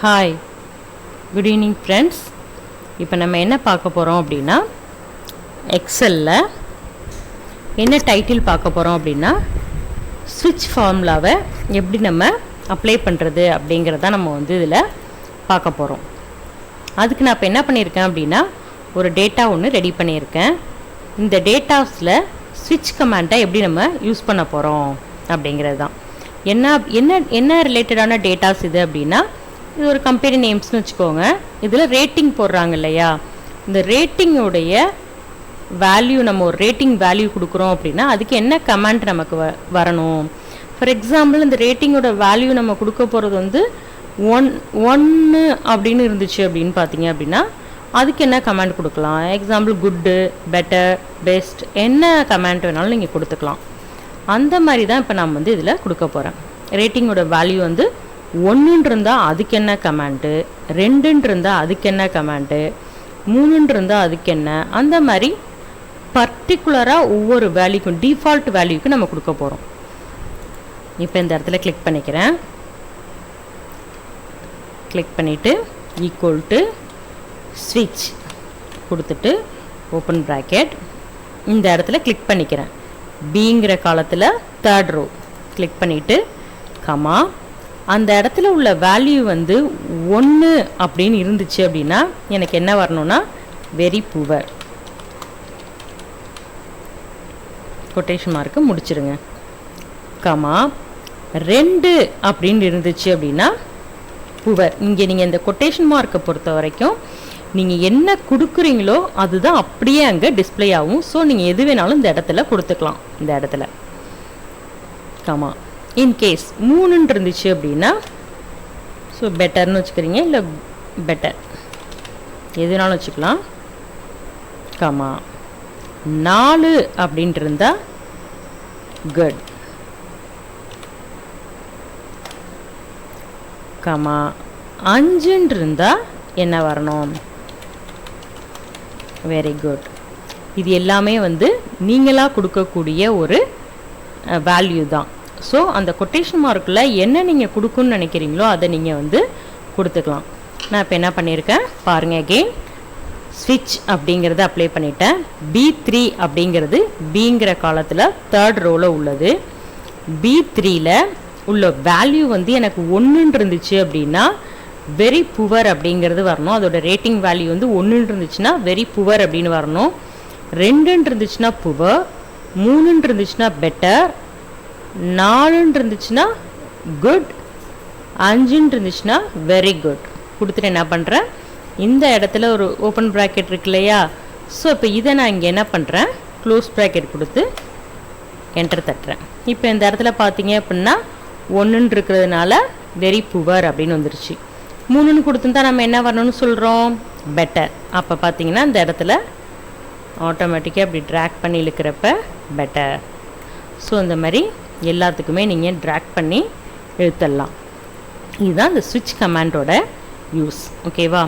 Hi, good evening friends. இப்போ நம்ம என்ன பார்க்க போகிறோம் அப்படின்னா, எக்ஸலில் என்ன டைட்டில் பார்க்க போகிறோம் அப்படின்னா, ஸ்விட்ச் ஃபார்முலாவை எப்படி நம்ம அப்ளை பண்ணுறது அப்படிங்கிறத நம்ம இதில் பார்க்க போகிறோம். அதுக்கு நான் இப்போ என்ன பண்ணியிருக்கேன் அப்படின்னா, ஒரு டேட்டா ஒன்று ரெடி பண்ணியிருக்கேன். இந்த டேட்டாஸில் ஸ்விட்ச் கமாண்டை எப்படி நம்ம யூஸ் பண்ண போகிறோம் அப்படிங்கிறது தான். என்ன ரிலேட்டடான டேட்டாஸ் இது அப்படின்னா, இது ஒரு கம்பெனி நேம்ஸ்னு வச்சுக்கோங்க. இதில் ரேட்டிங் போடுறாங்க இல்லையா, இந்த ரேட்டிங்குடைய வேல்யூ, நம்ம ஒரு ரேட்டிங் வேல்யூ கொடுக்குறோம் அப்படின்னா அதுக்கு என்ன கமாண்ட் நமக்கு வரணும். ஃபார் எக்ஸாம்பிள், இந்த ரேட்டிங்கோட வேல்யூ நம்ம கொடுக்க போகிறது 1 அப்படின்னு இருந்துச்சு அப்படின்னு பார்த்தீங்க அப்படின்னா அதுக்கு என்ன கமாண்ட் கொடுக்கலாம். எக்ஸாம்பிள் குட்டு, பெட்டர், பெஸ்ட், என்ன கமாண்ட் வேணாலும் நீங்கள் கொடுத்துக்கலாம். அந்த மாதிரி தான் இப்போ நம்ம இதில் கொடுக்க போகிறேன். ரேட்டிங்கோட வேல்யூ 1 இருந்தால் அதுக்கு என்ன கமாண்டு, 2 இருந்தால் அதுக்கு என்ன கமாண்டு, 3 இருந்தால் அதுக்கு என்ன, அந்த மாதிரி பர்டிகுலராக ஒவ்வொரு வேல்யூக்கும் டிஃபால்ட் வேல்யூக்கு நம்ம கொடுக்க போகிறோம். இப்போ இந்த இடத்துல கிளிக் பண்ணிக்கிறேன். கிளிக் பண்ணிவிட்டு ஈக்குவல் டு ஸ்விட்ச் கொடுத்துட்டு ஓப்பன் ப்ராக்கெட், இந்த இடத்துல கிளிக் பண்ணிக்கிறேன். பிங்கிற காலத்தில் 3rd row கிளிக் பண்ணிவிட்டு கமா, அந்த இடத்துல உள்ள வேல்யூ 1 அப்படின்னு இருந்துச்சு அப்படின்னா எனக்கு என்ன வரணும்னா வெரி புவர், கொட்டேஷன் மார்க்கு முடிச்சிருங்க. கமா 2 அப்படின்னு இருந்துச்சு அப்படின்னா புவர். இங்கே நீங்கள் இந்த கொட்டேஷன் மார்க்கை பொறுத்த வரைக்கும் நீங்கள் என்ன கொடுக்குறீங்களோ அதுதான் அப்படியே அங்கே டிஸ்பிளே ஆகும். ஸோ நீங்கள் எது வேணாலும் இந்த இடத்துல கொடுத்துக்கலாம். இந்த இடத்துல கமா, இன்கேஸ் 3 இருந்துச்சு அப்படின்னா ஸோ பெட்டர்னு வச்சுக்கிறீங்க, இல்லை பெட்டர் எதுனாலும் வச்சுக்கலாம். கமா 4 அப்படின்ட்டு இருந்தால் குட். கமா 5 இருந்தால் என்ன வரணும், வெரி குட். இது எல்லாமே நீங்களாக கொடுக்கக்கூடிய ஒரு வேல்யூ தான். ஸோ அந்த கொட்டேஷன் மார்க்கில் என்ன நீங்கள் கொடுக்குன்னு நினைக்கிறீங்களோ அதை நீங்கள் கொடுத்துக்கலாம். நான் இப்போ என்ன பண்ணியிருக்கேன் பாருங்கள். அகெயின் ஸ்விட்ச் அப்படிங்கிறத அப்ளை பண்ணிட்டேன். B3 அப்படிங்கிறது பிங்கிற காலத்தில் 3rd rowல உள்ளது. B3ல உள்ள வேல்யூ எனக்கு 1 இருந்துச்சு அப்படின்னா வெரி புவர் அப்படிங்கிறது வரணும். அதோட ரேட்டிங் வேல்யூ 1 இருந்துச்சுன்னா வெரி புவர் அப்படின்னு வரணும். 2 இருந்துச்சுன்னா புவர், 3 இருந்துச்சுன்னா பெட்டர், 4 இருந்துச்சுன்னா குட், 5 இருந்துச்சுன்னா வெரி குட் கொடுத்துட்டு என்ன பண்ணுறேன், இந்த இடத்துல ஒரு ஓப்பன் ப்ராக்கெட் இருக்கு இல்லையா. ஸோ இப்போ இதை நான் இங்கே என்ன பண்ணுறேன், க்ளோஸ் ப்ராக்கெட் கொடுத்து என்டர் தட்டுறேன். இப்போ இந்த இடத்துல பார்த்தீங்க அப்படின்னா 1 இருக்கிறதுனால வெரி புவர் அப்படின்னு வந்துருச்சு. 3 கொடுத்துருந்தா நம்ம என்ன வரணும்னு சொல்கிறோம், பெட்டர். அப்போ பார்த்தீங்கன்னா இந்த இடத்துல ஆட்டோமேட்டிக்காக அப்படி ட்ராக் பண்ணி இழுக்கிறப்ப பெட்டர். ஸோ இந்த மாதிரி எல்லாத்துக்குமே நீங்கள் ட்ராக் பண்ணி எழுத்தரலாம். இதுதான் இந்த ஸ்விட்ச் கமாண்டோட யூஸ். ஓகேவா,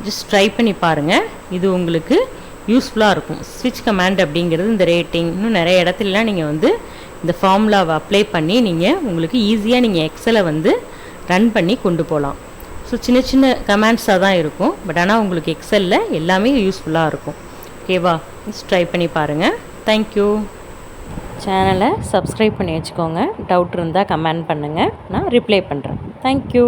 ஜஸ்ட் ட்ரை பண்ணி பாருங்கள், இது உங்களுக்கு யூஸ்ஃபுல்லாக இருக்கும். ஸ்விட்ச் கமாண்ட் அப்படிங்கிறது இந்த ரேட்டிங் இன்னும் நிறைய இடத்துலலாம் நீங்கள் இந்த ஃபார்முலாவை அப்ளை பண்ணி நீங்கள் உங்களுக்கு ஈஸியாக நீங்கள் எக்ஸலை ரன் பண்ணி கொண்டு போகலாம். ஸோ சின்ன சின்ன கமாண்ட்ஸாக தான் இருக்கும், பட் ஆனால் உங்களுக்கு எக்ஸலில் எல்லாமே யூஸ்ஃபுல்லாக இருக்கும். ஓகேவா, ஜஸ்ட் ட்ரை பண்ணி பாருங்கள். தேங்க்யூ. சேனலை சப்ஸ்கிரைப் பண்ணி வச்சுக்கோங்க. டவுட் இருந்தால் கமெண்ட் பண்ணுங்கள், நான் ரிப்ளை பண்ணுறேன். தேங்க்யூ.